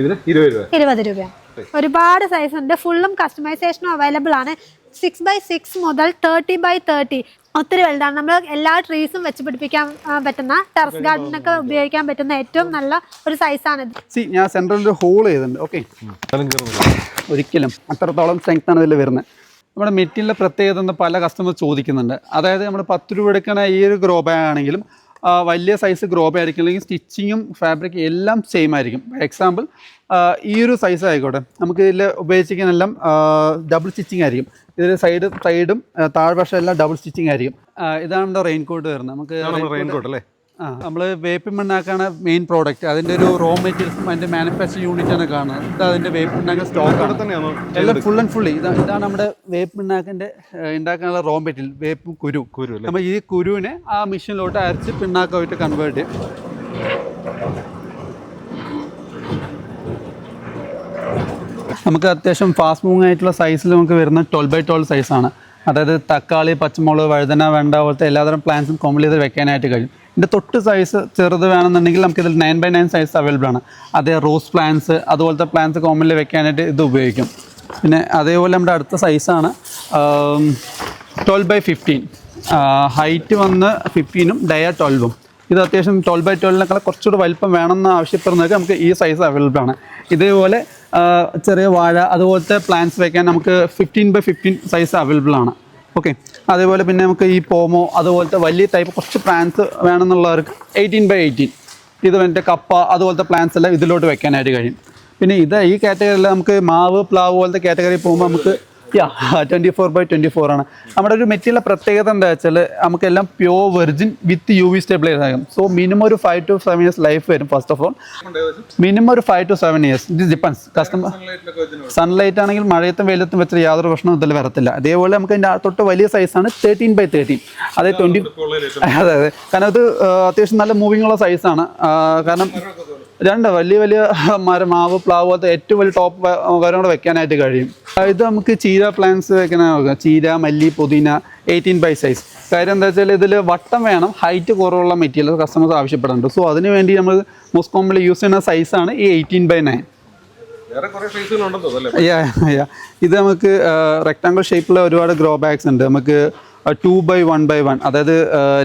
ഇതിന് 20 രൂപ. ഒരുപാട് സൈസ് ഉണ്ട്. ഫുള്ളും കസ്റ്റമൈസേഷനും അവൈലബിൾ ആണ്. 6x6 മുതൽ 30x30 ഒത്തിരി വലുതാണ്. നമ്മൾ എല്ലാ ട്രീസും വെച്ച് പിടിപ്പിക്കാൻ പറ്റുന്ന ടെറസ് ഗാർഡനൊക്കെ ഉപയോഗിക്കാൻ പറ്റുന്ന ഏറ്റവും നല്ല ഒരു സൈസാണ്. ഞാൻ സെൻട്രലിൽ ഹോൾ ചെയ്തിട്ടുണ്ട്. ഓക്കെ, ഒരിക്കലും അത്രത്തോളം സ്ട്രെങ്ത് ആണ് ഇതിൽ വരുന്നത്. നമ്മുടെ മെറ്റീരിയലിൻ്റെ പ്രത്യേകത പല കസ്റ്റമർ ചോദിക്കുന്നുണ്ട്. അതായത് നമ്മൾ 10 രൂപ എടുക്കുന്ന ഈ ഒരു ഗ്രോ ബാഗ് ആണെങ്കിലും വലിയ സൈസ് ഗ്രോ ബാഗ് ആയിരിക്കും, അല്ലെങ്കിൽ സ്റ്റിച്ചിങ്ങും ഫാബ്രിക് എല്ലാം സെയിം ആയിരിക്കും. എക്സാമ്പിൾ ഈ ഒരു സൈസ് ആയിക്കോട്ടെ, നമുക്ക് ഇതിൽ ഉപയോഗിച്ചിരിക്കുന്നതെല്ലാം ഡബിൾ സ്റ്റിച്ചിങ് ആയിരിക്കും. ഇതിൽ സൈഡും താഴ്വശം എല്ലാം ഡബിൾ സ്റ്റിച്ചിങ് ആയിരിക്കും. ഇതാണ് നമ്മുടെ റെയിൻകോട്ട് വരുന്നത്. നമുക്ക് റെയിൻകോട്ട് അല്ലേ? നമ്മൾ വേപ്പിൻ മണ്ണാക്കാണ് മെയിൻ പ്രോഡക്റ്റ്. അതിൻ്റെ ഒരു റോ മെറ്റീരിയൽസും അതിൻ്റെ മാനുഫാക്ചറിങ് യൂണിറ്റാണ് കാണുന്നത്. ഇത് അതിൻ്റെ വേപ്പിൻ മണ്ണാക്കാൻ സ്റ്റോക്ക് തന്നെയാണോ? എല്ലാം ഫുൾ ആൻഡ് ഫുള്ളി ഇതാണ് നമ്മുടെ വേപ്പിൻ മണ്ണാക്കിൻ്റെ ഉണ്ടാക്കാനുള്ള റോ മെറ്റീരിയൽ. വേപ്പ് കുരു നമ്മൾ ഈ കുരുവിനെ ആ മെഷീനിലോട്ട് അരച്ച് പിണ്ണാക്കായിട്ട് കൺവേർട്ട് ചെയ്യും. നമുക്ക് അത്യാവശ്യം ഫാസ്റ്റ് മൂവിങ് ആയിട്ടുള്ള സൈസിൽ നമുക്ക് വരുന്ന 12x12 സൈസാണ്. അതായത് തക്കാളി, പച്ചമുളക്, വഴുതന, വെണ്ട പോലത്തെ എല്ലാതരം പ്ലാന്റ്സും കോമ്പിൾ ചെയ്ത് വെക്കാനായിട്ട് കഴിയും. ഇതിൻ്റെ തൊട്ട് സൈസ് ചെറുത് വേണമെന്നുണ്ടെങ്കിൽ നമുക്കിതിൽ 9x9 സൈസ് അവൈലബിൾ ആണ്. അതേ റോസ് പ്ലാന്റ്സ് അതുപോലത്തെ പ്ലാന്റ്സ് കോമ്പിൽ വെക്കാനായിട്ട് ഇത് ഉപയോഗിക്കും. പിന്നെ അതേപോലെ നമ്മുടെ അടുത്ത സൈസാണ് 12x15. ഹൈറ്റ് വന്ന് 15ഉം ഡയ 12ഉം. ഇത് അത്യാവശ്യം 12x12 കുറച്ചുകൂടി വലിപ്പം വേണമെന്ന് ആവശ്യപ്പെടുന്നതൊക്കെ നമുക്ക് ഈ സൈസ് അവൈലബിൾ ആണ്. ഇതേപോലെ ചെറിയ വാഴ അതുപോലത്തെ പ്ലാന്റ്സ് വയ്ക്കാൻ നമുക്ക് 15x15 സൈസ് അവൈലബിൾ ആണ്. ഓക്കെ, അതേപോലെ പിന്നെ നമുക്ക് ഈ പോമോ അതുപോലത്തെ വലിയ ടൈപ്പ് കുറച്ച് പ്ലാന്റ്സ് വേണമെന്നുള്ളവർക്ക് 18x18. ഇത് എൻ്റെ കപ്പ അതുപോലത്തെ പ്ലാന്റ്സ് എല്ലാം ഇതിലോട്ട് വെക്കാനായിട്ട് കഴിയും. പിന്നെ ഈ കാറ്റഗറിയിൽ നമുക്ക് മാവ്, പ്ലാവ് പോലത്തെ കാറ്റഗറി പോകുമ്പോൾ നമുക്ക് 24x24 ആണ്. നമ്മുടെ ഒരു മെറ്റീരിയൽ പ്രത്യേകത എന്താ വെച്ചാൽ നമുക്കെല്ലാം പ്യോർ വെർജിൻ വിത്ത് UV സ്റ്റെബിലൈസ് ആകും. സോ മിനിമം ഒരു 5 to 7 years ലൈഫ് വരും. ഫസ്റ്റ് ഓഫ് ഓൾ മിനിമം ഒരു 5 to 7 years. ഇത് ഡിപ്പെൻസ് കസ്റ്റമർ. സൺലൈറ്റ് ആണെങ്കിൽ മഴയത്തും വെയിലത്തും വെച്ചാൽ യാതൊരു പ്രശ്നവും ഇതിൽ വരത്തില്ല. അതേപോലെ നമുക്ക് അതിൻ്റെ തൊട്ട് വലിയ സൈസാണ് 13x13. അതെ 20. അതെ, കാരണം ഇത് അത്യാവശ്യം നല്ല മൂവിങ് ഉള്ള സൈസാണ്. കാരണം രണ്ട് വലിയ മാവ്, പ്ലാവ് പോലത്തെ ഏറ്റവും വലിയ ടോപ്പ് കാര്യം കൂടെ വെക്കാനായിട്ട് കഴിയും. ഇത് നമുക്ക് ചീര പ്ലാന്റ്സ് വെക്കാനാണ്. ചീര, മല്ലി, പുതിന 18x സൈസ്. കാര്യം എന്താ വെച്ചാൽ ഇതിൽ വട്ടം വേണം, ഹൈറ്റ് കുറവുള്ള മെറ്റീരിയൽ കസ്റ്റമേഴ്സ് ആവശ്യപ്പെടുന്നുണ്ട്. സോ അതിന് വേണ്ടി നമ്മൾ മോസ്റ്റ് കോമൺലി യൂസ് ചെയ്യുന്ന സൈസാണ് ഈ 18x9. ഇത് നമുക്ക് റെക്ടാങ്കിൾ ഷേപ്പിലുള്ള ഒരുപാട് ഗ്രോ ബാഗ്സ് ഉണ്ട്. നമുക്ക് 2x1x1, അതായത്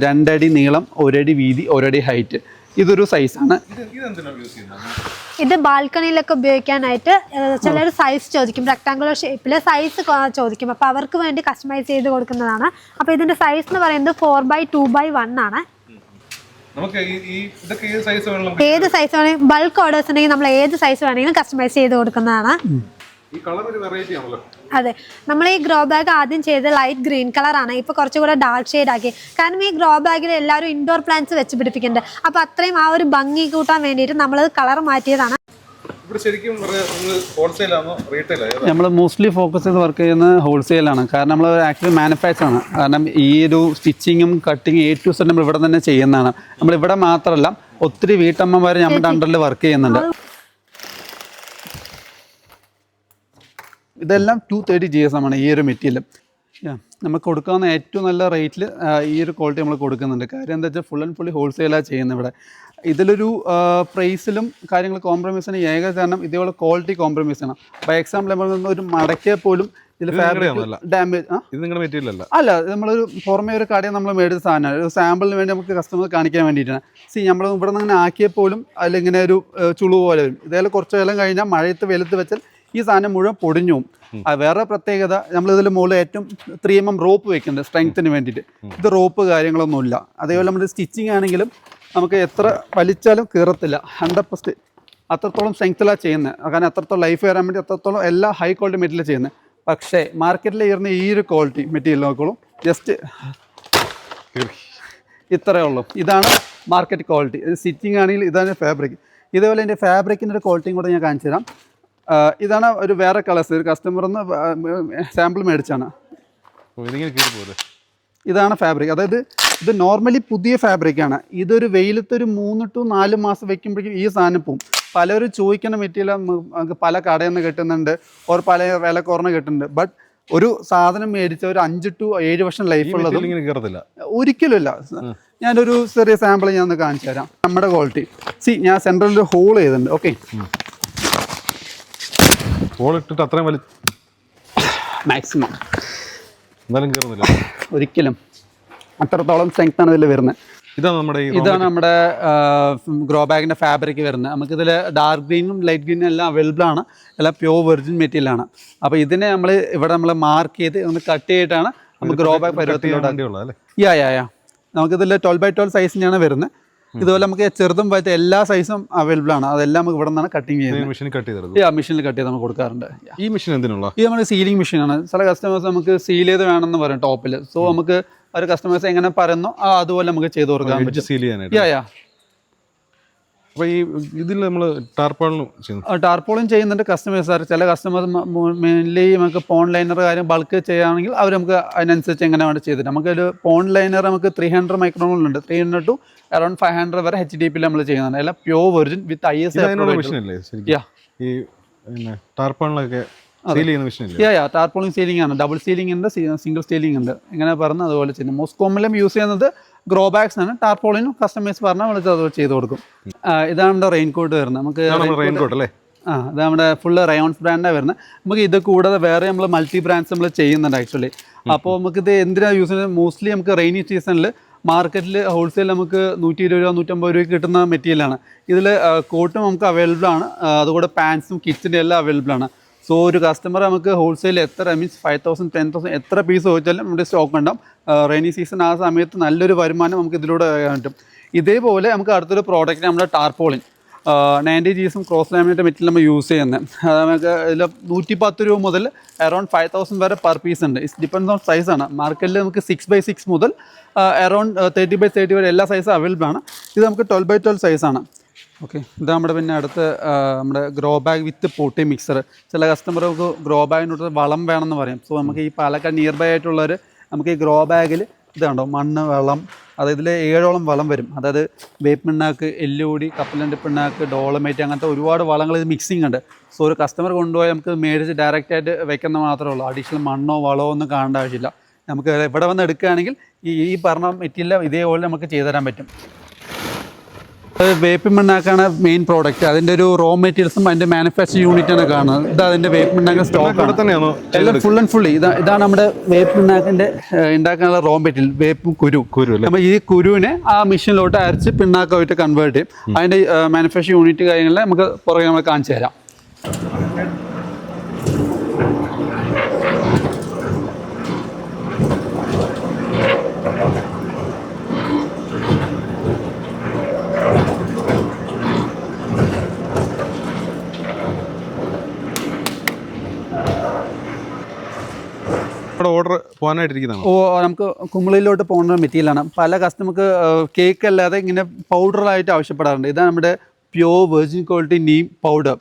2 അടി നീളം, 1 അടി വീതി, 1 അടി ഹൈറ്റ്. ഇതൊരു സൈസാണ്. ഇത് ബാൽക്കണിയിലൊക്കെ ഉപയോഗിക്കാനായിട്ട് ചിലർ സൈസ് ചോദിക്കും, റെക്ടാങ്കുലർ ഷേപ്പിൽ സൈസ് ചോദിക്കും. അപ്പോൾ അവർക്ക് വേണ്ടി കസ്റ്റമൈസ് ചെയ്ത് കൊടുക്കുന്നതാണ്. അപ്പോൾ ഇതിൻ്റെ സൈസ് എന്ന് പറയുന്നത് 4x2x1 ആണ്. ഏത് സൈസ് വേണമെങ്കിൽ ബൾക്ക് ഓർഡേഴ്സ് ഉണ്ടെങ്കിൽ നമ്മൾ ഏത് സൈസ് വേണമെങ്കിലും കസ്റ്റമൈസ് ചെയ്ത് കൊടുക്കുന്നതാണ്. അതെ, നമ്മൾ ഈ ഗ്രോ ബാഗ് ആദ്യം ചെയ്ത് ലൈറ്റ് ഗ്രീൻ കളറാണ്. ഇപ്പോൾ കുറച്ചുകൂടെ ഡാർക്ക് ഷെയ്ഡ് ആക്കി. കാരണം ഈ ഗ്രോ ബാഗിൽ എല്ലാവരും ഇൻഡോർ പ്ലാന്റ്സ് വെച്ച് പിടിപ്പിക്കുന്നുണ്ട്. അപ്പോൾ അത്രയും ആ ഒരു ഭംഗി കൂട്ടാൻ വേണ്ടിയിട്ട് നമ്മളത് കളർ മാറ്റിയതാണ്. നമ്മൾ മോസ്റ്റ്ലി ഫോക്കസ് ചെയ്ത് വർക്ക് ചെയ്യുന്നത് ഹോൾസെയിലാണ്. കാരണം നമ്മൾ ആക്ച്വലി മാനുഫാക്ചറാണ്. കാരണം ഈ ഒരു സ്റ്റിച്ചിങ്ങും കട്ടിങ് A to Z നമ്മൾ ഇവിടെ തന്നെ ചെയ്യുന്നതാണ്. നമ്മളിവിടെ മാത്രമല്ല ഒത്തിരി വീട്ടമ്മമാർ നമ്മുടെ അണ്ടറിൽ വർക്ക് ചെയ്യുന്നുണ്ട്. ഇതെല്ലാം 230 GSM ആണ് ഈ ഒരു മെറ്റീരിയൽ. നമുക്ക് കൊടുക്കാവുന്ന ഏറ്റവും നല്ല റേറ്റിൽ ഈ ഒരു ക്വാളിറ്റി നമ്മൾ കൊടുക്കുന്നുണ്ട്. കാര്യം എന്താ വെച്ചാൽ ഫുൾ ആൻഡ് ഫുള്ളി ഹോൾസെയിലാണ് ചെയ്യുന്നത് ഇവിടെ. ഇതിലൊരു പ്രൈസിലും കാര്യങ്ങൾ കോംപ്രമൈസിന് ഏക കാരണം ഇതേപോലെ ക്വാളിറ്റി കോംപ്രമൈസ് ചെയ്യണം. ബൈ എക്സാമ്പിൾ നമ്മൾ ഒരു മടക്കിയാൽ പോലും ഇതിൽ ഫാബ്രിക് ഡാമേജ് അല്ല. നമ്മളൊരു പുറമേ ഒരു കടയിൽ നമ്മൾ മേടിച്ച സാധനമാണ്. ഒരു സാമ്പിളിന് വേണ്ടി നമുക്ക് കസ്റ്റമർ കാണിക്കാൻ വേണ്ടിയിട്ടാണ്. നമ്മൾ ഇവിടെ നിന്ന് അങ്ങനെ ആക്കിയാൽ പോലും അതിലിങ്ങനെ ഒരു ചുളിവ് പോലെ വരും. ഇതേപോലെ കുറച്ച് കാലം കഴിഞ്ഞാൽ മഴയത്ത് വെയിലത്ത് വെച്ചാൽ ഈ സാധനം മുഴുവൻ പൊടിഞ്ഞു പോകും. വേറെ പ്രത്യേകത നമ്മളിതിൽ മുകളിൽ ഏറ്റവും 3mm റോപ്പ് വെക്കുന്നുണ്ട് സ്ട്രെങ്ത്തിന് വേണ്ടിയിട്ട്. ഇത് റോപ്പ് കാര്യങ്ങളൊന്നുമില്ല. അതേപോലെ നമ്മുടെ സ്റ്റിച്ചിങ് ആണെങ്കിലും നമുക്ക് എത്ര വലിച്ചാലും കീറത്തില്ല. 100% അത്രത്തോളം സ്ട്രെങ്ത്തിലാണ് ചെയ്യുന്നത്. കാരണം അത്രത്തോളം ലൈഫ് വരാൻ വേണ്ടി അത്രത്തോളം എല്ലാ ഹൈ ക്വാളിറ്റി മെറ്റീരിയൽ ചെയ്യുന്നത്. പക്ഷേ മാർക്കറ്റിൽ ഇരുന്ന ഈ ഒരു ക്വാളിറ്റി മെറ്റീരിയൽ നോക്കോളും, ജസ്റ്റ് ഇത്രയേ ഉള്ളൂ. ഇതാണ് മാർക്കറ്റ് ക്വാളിറ്റി. ഇത് സ്റ്റിച്ചിങ് ആണെങ്കിൽ ഇതാണ് ഫാബ്രിക്. ഇതേപോലെ എൻ്റെ ഫാബ്രിക്കിൻ്റെ ഒരു ക്വാളിറ്റിയും കൂടെ ഞാൻ കാണിച്ചു തരാം. ഇതാണ് ഒരു വേറെ കളേഴ്സ്. ഒരു കസ്റ്റമർ ഒന്ന് സാമ്പിൾ മേടിച്ചാണ്. ഇതാണ് ഫാബ്രിക്. അതായത് ഇത് നോർമലി പുതിയ ഫാബ്രിക്കാണ്. ഇതൊരു വെയിലത്തൊരു 3 to 4 മാസം വെക്കുമ്പോഴേക്കും ഈ സാധനം പോവും. പലരും ചോദിക്കുന്ന മെറ്റീരിയൽ നമുക്ക് പല കടയിൽ നിന്ന് കിട്ടുന്നുണ്ട്, ഓർ പല വില കുറഞ്ഞ് കിട്ടുന്നുണ്ട്. ബട്ട് ഒരു സാധനം മേടിച്ച ഒരു 5 to 7 വർഷം ലൈഫ് ഉള്ളത് ഒരിക്കലുമില്ല. ഞാനൊരു ചെറിയ സാമ്പിൾ ഞാൻ ഒന്ന് കാണിച്ചു തരാം. നമ്മുടെ ക്വാളിറ്റി ഞാൻ സെൻട്രലിൽ ഹോൾ ചെയ്തിട്ടുണ്ട്. ഓക്കെ, ഹോൾ ഇട്ടിട്ട് അത്രയും വലിയ മാക്സിമം എന്നാലും കയറുന്നില്ല. ഒരിക്കലും അത്രത്തോളം സ്ട്രെങ്ത് ആണ് ഇതിൽ വരുന്നത്. ഇതാണ് നമ്മുടെ ഗ്രോ ബാഗിൻ്റെ ഫാബ്രിക് വരുന്നത്. നമുക്കിതിൽ ഡാർക്ക് ഗ്രീനും ലൈറ്റ് ഗ്രീനും എല്ലാം അവൈലബിൾ ആണ്. എല്ലാം പ്യോർ വെർജിൻ മെറ്റീരിയൽ ആണ്. അപ്പോൾ ഇതിനെ നമ്മൾ മാർക്ക് ചെയ്ത് ഒന്ന് കട്ട് ചെയ്തിട്ടാണ് നമുക്ക് ഗ്രോ ബാഗ് പരുവത്തിലോട്ട്. യാ നമുക്കിതിൽ 12x12 സൈസിനാണ് വരുന്നത്. ഇതുപോലെ നമുക്ക് ചെറുതും വലുതും എല്ലാ സൈസും അവൈലബിൾ ആണ്. അതെല്ലാം നമുക്ക് ഇവിടെ നിന്നാണ് കട്ടിങ് ചെയ്യുന്നത്. മെഷീനിൽ കട്ട് ചെയ്ത് നമുക്ക് കൊടുക്കാറുണ്ട്. ഈ മെഷീൻ എന്തിനുള്ള? ഈ നമ്മുടെ സീലിംഗ് മെഷീനാണ്. ചില കസ്റ്റമേഴ്സ് നമുക്ക് സീൽ ചെയ്ത് വേണമെന്ന് പറയും ടോപ്പിൽ. സോ നമുക്ക് ഒരു കസ്റ്റമേഴ്സ് എങ്ങനെ പറയുന്നോ അതുപോലെ നമുക്ക് ചെയ്ത് കൊടുക്കാൻ പറ്റും. സീൽ ചെയ്യാനായിട്ട്. അപ്പോൾ ഈ ഇതിൽ നമ്മൾ ടാർപോളും ചെയ്യുന്നുണ്ട് കസ്റ്റമേഴ്സ്. ചില കസ്റ്റമേഴ്സ് മെയിൻലി നമുക്ക് പോൺ ലൈനർ കാര്യം ബൾക്ക് ചെയ്യുകയാണെങ്കിൽ അവർ നമുക്ക് അതിനനുസരിച്ച് എങ്ങനെ വേണ്ട ചെയ്തിട്ട് നമുക്കൊരു പോൺ ലൈനർ നമുക്ക് 300 മൈക്രോണിലുണ്ട്. 300 to around 500 വരെ HDP നമ്മൾ ചെയ്യുന്നുണ്ട്. എല്ലാം pure virgin with IS. Tarpaulin sealing ആണ്. ഡബിൾ സീലിംഗ് ഉണ്ട്, സിംഗിൾ സീലിംഗ് ഉണ്ട്. ഇങ്ങനെ പറഞ്ഞ് അതുപോലെ ചെയ്യുന്നത്. മോസ്റ്റ് കോമൺലി യൂസ് ചെയ്യുന്നത് ഗ്രോ ബാഗ്സ് ആണ്. ടാർപോളിനും കസ്റ്റമൈസ് പറഞ്ഞാൽ വിളിച്ച് അതുപോലെ ചെയ്ത് കൊടുക്കും. ഇതാണ് നമ്മുടെ റെയിൻ കോട്ട് വരുന്നത്. നമുക്ക് ഇത് നമ്മുടെ ഫുള്ള് റയോൺസ് ബ്രാൻഡാണ് വരുന്നത്. നമുക്ക് ഇത് കൂടാതെ വേറെ നമ്മൾ മൾട്ടി ബ്രാൻഡ്സ് നമ്മൾ ചെയ്യുന്നുണ്ട് ആക്ച്വലി. അപ്പോൾ നമുക്കിത് എന്തിനാണ് യൂസ് ചെയ്യുന്നത്? മോസ്റ്റ്ലി നമുക്ക് റെയിനി സീസണിൽ മാർക്കറ്റിൽ ഹോൾസെയിൽ നമുക്ക് 120 രൂപ 150 രൂപയ്ക്ക് കിട്ടുന്ന മെറ്റീരിയലാണ്. ഇതിൽ കോട്ടും നമുക്ക് അവൈലബിൾ ആണ്. അതുകൂടെ പാൻസും കിറ്റ്സിൻ്റെ എല്ലാം അവൈലബിൾ ആണ്. സോ ഒരു കസ്റ്റമർ നമുക്ക് ഹോൾസെയിൽ എത്ര മീൻസ് 5000 10,000 എത്ര പീസ് ചോദിച്ചാലും നമ്മുടെ സ്റ്റോക്ക് ഉണ്ടാവും. റെയിനി സീസൺ ആ സമയത്ത് നല്ലൊരു വരുമാനം നമുക്ക് ഇതിലൂടെ കിട്ടും. ഇതേപോലെ നമുക്ക് അടുത്തൊരു പ്രോഡക്റ്റ് നമ്മുടെ ടാർപോളിൻ 90 ജീസും ക്രോസ് ലാമിനേറ്റ് മെറ്റീരിയൽ നമ്മൾ യൂസ് ചെയ്യുന്നത്. നമുക്ക് ഇതിൽ 110 രൂപ മുതൽ അറൗണ്ട് 5000 വരെ പെർ പീസ് ഉണ്ട്. ഇറ്റ്സ് ഡിപ്പെൻഡ്സ് ഓൺ സൈസാണ്. മാർക്കറ്റിൽ നമുക്ക് 6x6 മുതൽ അറൗണ്ട് 30x30 വരെ എല്ലാ സൈസും അവൈലബിൾ ആണ്. ഇത് നമുക്ക് 12x12 സൈസാണ്. ഓക്കെ, ഇത് നമ്മുടെ പിന്നെ അടുത്ത് നമ്മുടെ ഗ്രോ ബാഗ് വിത്ത് പോട്ടി മിക്സർ. ചില കസ്റ്റമർക്ക് ഗ്രോ ബാഗിനോട്ട് വളം വേണമെന്ന് പറയും. സോ നമുക്ക് ഈ പാലക്കാട് നിയർ ബൈ ആയിട്ടുള്ളവർ നമുക്ക് ഈ ഗ്രോ ബാഗിൽ ഇതുണ്ടോ മണ്ണ് വളം, അതായത് ഇതിൽ 7ഓളം വളം വരും. അതായത് വേപ്പ് പിണ്ണാക്ക്, എല്ലുപൊടി, കപ്പലണ്ടി പിണ്ണാക്ക്, ഡോളമൈറ്റ്, അങ്ങനത്തെ ഒരുപാട് വളങ്ങൾ ഇത് മിക്സിങ് ഉണ്ട്. സോ ഒരു കസ്റ്റമർ കൊണ്ടുപോയി നമുക്ക് മേടിച്ച് ഡയറക്റ്റായിട്ട് വെക്കുന്ന മാത്രമേ ഉള്ളൂ. അഡീഷണൽ മണ്ണോ വളമോ ഒന്നും കാണേണ്ട ആവശ്യമില്ല. നമുക്ക് ഇവിടെ വന്ന് എടുക്കുകയാണെങ്കിൽ ഈ പറഞ്ഞ മെറ്റീരിയൽ ഇതേപോലെ നമുക്ക് ചെയ്തു തരാൻ പറ്റും. വേപ്പ് മണ്ണാക്കാണ് മെയിൻ പ്രോഡക്റ്റ്. അതിൻ്റെ ഒരു റോ മെറ്റീരിയൽസും അതിൻ്റെ മാനുഫാക്ചറിങ് യൂണിറ്റാണ് കാണുന്നത്. ഇത് അതിൻ്റെ വേപ്പ് മണ്ണാക്കിൻ്റെ സ്റ്റോക്ക് എല്ലാം ഫുൾ ആൻഡ് ഫുള്ളി. ഇതാണ് നമ്മുടെ വേപ്പ് മണ്ണാക്കിൻ്റെ ഉണ്ടാക്കാനുള്ള റോ മെറ്റീരിയൽ, വേപ്പ് കുരു. അപ്പോൾ ഈ കുരുവിനെ ആ മെഷീനിലോട്ട് അരച്ച് പിണ്ണാക്കായിട്ട് കൺവേർട്ട് ചെയ്യും. അതിൻ്റെ മാനുഫാക്ചറിങ് യൂണിറ്റ് കാര്യങ്ങളെ നമുക്ക് പുറകെ നമ്മൾ കാണിച്ചു തരാം. ഓർഡർ പോകാനായിട്ടിരിക്കുന്നതാണ്. നമുക്ക് കുമിളിലോട്ട് പോകുന്ന മെറ്റീരിയലാണ്. പല കസ്റ്റമർക്ക് കേക്ക് അല്ലാതെ ഇങ്ങനെ പൗഡറായിട്ട് ആവശ്യപ്പെടാറുണ്ട്. ഇതാണ് നമ്മുടെ pure virgin quality Neem powder.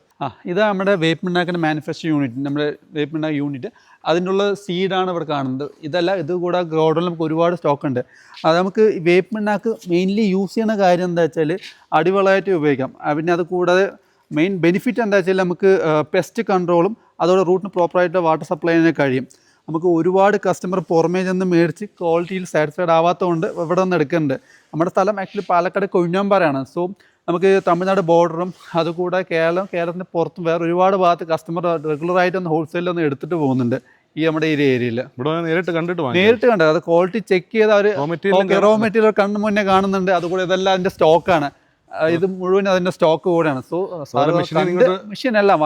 ഇത് നമ്മുടെ വേപ്പ് പിണ്ണാക്കിൻ്റെ മാനുഫാക്ചറിങ് യൂണിറ്റ്, നമ്മുടെ വേപ്പ് പിണ്ണാക്ക് യൂണിറ്റ്. അതിൻ്റെ ഉള്ള സീഡാണ് ഇവിടെ കാണുന്നത്. ഇതല്ല, ഇത് കൂടാതെ ഗ്രോഡറിൽ നമുക്ക് ഒരുപാട് സ്റ്റോക്ക് ഉണ്ട്. അത് നമുക്ക് വേപ്പ് പിണ്ണാക്ക് മെയിൻലി യൂസ് ചെയ്യുന്ന കാര്യം എന്താ വെച്ചാൽ അടിവളമായിട്ട് ഉപയോഗിക്കാം. പിന്നെ അത് കൂടാതെ മെയിൻ ബെനിഫിറ്റ് എന്താ വെച്ചാൽ നമുക്ക് പെസ്റ്റ് കൺട്രോളും അതോടെ റൂട്ടിന് പ്രോപ്പറായിട്ട് വാട്ടർ സപ്ലൈ ചെയ്യാൻ കഴിയും. നമുക്ക് ഒരുപാട് കസ്റ്റമർ പുറമേ ചെന്ന് മേടിച്ച് ക്വാളിറ്റിയിൽ സാറ്റിസ്ഫൈഡ് ആവാത്തതുകൊണ്ട് ഇവിടെ നിന്ന് എടുക്കുന്നുണ്ട്. നമ്മുടെ സ്ഥലം ആക്ച്വലി പാലക്കാട് കൊഴിഞ്ഞാമ്പാറയാണ്. സോ നമുക്ക് തമിഴ്നാട് ബോർഡറും അതുകൂടെ കേരളത്തിൻ്റെ പുറത്തും വേറെ ഒരുപാട് ഭാഗത്ത് കസ്റ്റമർ റെഗുലറായിട്ടൊന്ന് ഹോൾസെയിലൊന്ന് എടുത്തിട്ട് പോകുന്നുണ്ട് ഈ നമ്മുടെ ഈ ഏരിയയിൽ. നേരിട്ട് കണ്ടത് അത് ക്വാളിറ്റി ചെക്ക് ചെയ്ത് അവർ റോ മെറ്റീരിയൽ കണ്ണു മുന്നേ കാണുന്നുണ്ട്. അതുകൂടെ ഇതെല്ലാം അതിൻ്റെ സ്റ്റോക്കാണ്. ഇത് മുഴുവൻ അതിൻ്റെ സ്റ്റോക്ക് കൂടെയാണ്. സോ മെഷീൻ അല്ല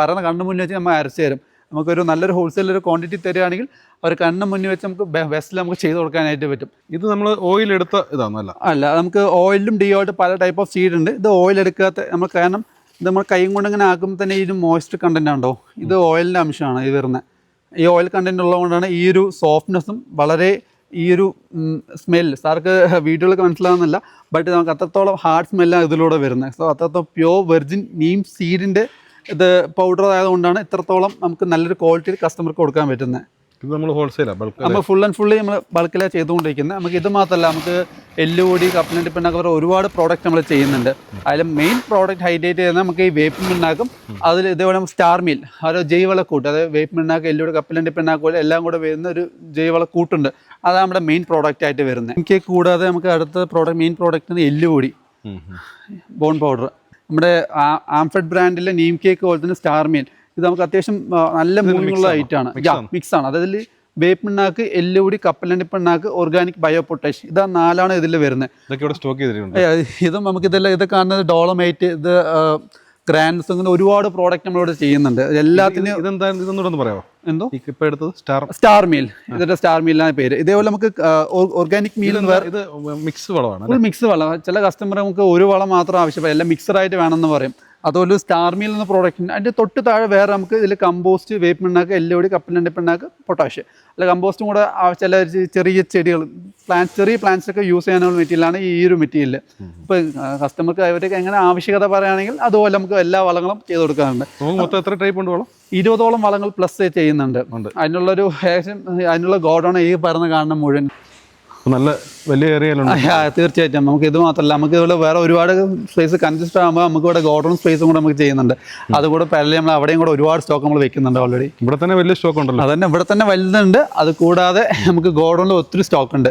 പറഞ്ഞ കണ്ണു മുന്നേ വെച്ച് നമ്മൾ അരച്ചു തരും. നമുക്കൊരു നല്ലൊരു ഹോൾസെയിൽ ഒരു ക്വാണ്ടിറ്റി തരികയാണെങ്കിൽ അവർ കണ്ണ് മുന്നിൽ വെച്ച് നമുക്ക് ബെസ്റ്റിൽ നമുക്ക് ചെയ്ത് കൊടുക്കാനായിട്ട് പറ്റും. ഇത് നമ്മൾ ഓയിൽ എടുത്ത ഇതാണല്ല അല്ല, നമുക്ക് ഓയിലും ഡിയോയിട്ട് പല ടൈപ്പ് ഓഫ് സീഡ് ഉണ്ട്. ഇത് ഓയിൽ എടുക്കാത്ത നമ്മൾ കാരണം ഇത് നമ്മൾ കൈ കൊണ്ട് ഇങ്ങനെ ആക്കുമ്പോൾ തന്നെ ഇതിന് മോയ്സ്ചർ കണ്ടന്റ് ഉണ്ടോ, ഇത് ഓയിലിൻ്റെ അംശമാണ് ഇത് വരുന്നത്. ഈ ഓയിൽ കണ്ടന്റ് ഉള്ളതുകൊണ്ടാണ് ഈ ഒരു സോഫ്റ്റ്നെസ്സും വളരെ ഈ ഒരു സ്മെല്ല് സാർക്ക് വീഡിയോയിലൊക്കെ മനസ്സിലാകുന്നില്ല. ബട്ട് നമുക്ക് അത്രത്തോളം ഹാർഡ് സ്മെല്ലാണ് ഇതിലൂടെ വരുന്നത്. സോ അത്രത്തോളം പ്യോർ വെർജിൻ നീം സീഡിൻ്റെ ഇത് പൗഡർ ആയതുകൊണ്ടാണ് ഇത്രത്തോളം നമുക്ക് നല്ലൊരു ക്വാളിറ്റിയിൽ കസ്റ്റമർക്ക് കൊടുക്കാൻ പറ്റുന്നത്. ഇത് നമ്മൾ ഹോൾസെയിലാണ്, നമ്മൾ ഫുൾ ആൻഡ് ഫുള്ളി നമ്മൾ ബൾക്കിലാണ് ചെയ്തുകൊണ്ടിരിക്കുന്നത്. നമുക്ക് ഇത് മാത്രമല്ല, നമുക്ക് എല്ലുപൊടി, കപ്പലണ്ടി പിണ്ണാക്ക് ഒരുപാട് പ്രോഡക്റ്റ് നമ്മൾ ചെയ്യുന്നുണ്ട്. അതിൽ മെയിൻ പ്രോഡക്റ്റ് ഹൈലൈറ്റ് ചെയ്യുന്നത് നമുക്ക് ഈ വേപ്പ് പിണ്ണാക്കും അതിൽ ഇതേപോലെ സ്റ്റാർ മീൽ ഒരു ജൈവളക്കൂട്ട്, അതായത് വേപ്പ് പിണ്ണാക്ക്, എല്ലുപൊടി, കപ്പലണ്ടി പിണ്ണാക്ക് പോലെ എല്ലാം കൂടെ വരുന്ന ഒരു ജൈവളക്കൂട്ടുണ്ട്. അതാണ് നമ്മുടെ മെയിൻ പ്രോഡക്റ്റ് ആയിട്ട് വരുന്നത്. എനിക്ക് കൂടാതെ നമുക്ക് അടുത്ത മെയിൻ പ്രോഡക്റ്റ് എല്ലുപൊടി, ബോൺ പൗഡർ. നമ്മുടെ ആംഫെഡ് ബ്രാൻഡിലെ നീം കേക്ക് പോലെ തന്നെ സ്റ്റാർ മീൽ, ഇത് നമുക്ക് അത്യാവശ്യം നല്ല മൂവിങ്ങുള്ള ഐറ്റാണ്. മിക്സ് ആണ്. അതായത് വേപ്പ് പിണ്ണാക്ക്, എല്ലുപൊടി, കപ്പലണ്ടി പിണ്ണാക്ക്, ഓർഗാനിക് ബയോ പൊട്ടാഷ്, ഇതാ 4 ഇതിൽ വരുന്നത്. ഇതും നമുക്ക് ഇത് കാണുന്നത് ഡോളമൈറ്റ്, ഇത് ഗ്രാൻഡ്സ്, അങ്ങനെ ഒരുപാട് പ്രോഡക്റ്റ് നമ്മളിവിടെ ചെയ്യുന്നുണ്ട്. എല്ലാത്തിനും ഇതൊന്നും പറയാമോ? എന്തോ ഇപ്പൊ എടുത്തത് സ്റ്റാർ മീൽ, ഇതിന്റെ സ്റ്റാർ മീലാണ് പേര്. ഇതേപോലെ നമുക്ക് ഓർഗാനിക് മീൽ ഇത് മിക്സ് വളമാണ്. ഒരു മിക്സ് വളം. ചില കസ്റ്റമർ നമുക്ക് ഒരു വളം മാത്രം ആവശ്യമില്ല, എല്ലാം മിക്സറായിട്ട് വേണമെന്ന് പറയും. അതുപോലെ സ്റ്റാർ മീൽ എന്ന പ്രോഡക്റ്റിന് അതിൻ്റെ തൊട്ട് താഴെ വേറെ നമുക്ക് ഇതിൽ കമ്പോസ്റ്റ്, വേപ്പ് പിണ്ണാക്ക്, എല്ലുപൊടി, കപ്പലണ്ടി പിണ്ണാക്ക്, പൊട്ടാഷ്, അല്ല കമ്പോസ്റ്റും കൂടെ ചില ചെറിയ ചെടികൾ, ചെറിയ പ്ലാന്റ്സൊക്കെ യൂസ് ചെയ്യാനുള്ള മെറ്റീരിയലാണ് ഈ ഒരു മെറ്റീരിയൽ. ഇപ്പോൾ കസ്റ്റമർക്ക് അവർക്ക് എങ്ങനെ ആവശ്യകത പറയുകയാണെങ്കിൽ അതുപോലെ നമുക്ക് എല്ലാ വളങ്ങളും ചെയ്ത് കൊടുക്കാറുണ്ട്. മൊത്തം എത്ര ടൈപ്പ് ഉണ്ട് വളം? 20ഓളം വളങ്ങൾ പ്ലസ് ചെയ്യുന്നുണ്ട്. അതിനുള്ളൊരു ഏകദേശം അതിനുള്ള ഗോഡൗൺ ഈ പറഞ്ഞ കാണുന്ന മുഴുവൻ. നല്ല വലിയ ഏരിയയിലുണ്ട്. തീർച്ചയായിട്ടും. നമുക്ക് ഇത് മാത്രമല്ല, നമുക്ക് ഇതുപോലെ വേറെ ഒരുപാട് സ്പേസ് കൺജസ്റ്റ് ആകുമ്പോൾ നമുക്ക് ഇവിടെ ഗോഡൗൺ സ്പേസും കൂടെ നമുക്ക് ചെയ്യുന്നുണ്ട്. അതുകൂടെ പാരലൽ നമ്മൾ അവിടെയും കൂടെ ഒരുപാട് സ്റ്റോക്ക് നമ്മൾ വെക്കുന്നുണ്ട് ഓൾറെഡി. ഇവിടെ തന്നെ വലിയ സ്റ്റോക്ക് ഉണ്ടല്ലോ. അതന്നെ, ഇവിടെ തന്നെ വലുതുണ്ട്. അത് കൂടാതെ നമുക്ക് ഗോഡൗണിൽ ഒത്തിരി സ്റ്റോക്ക് ഉണ്ട്.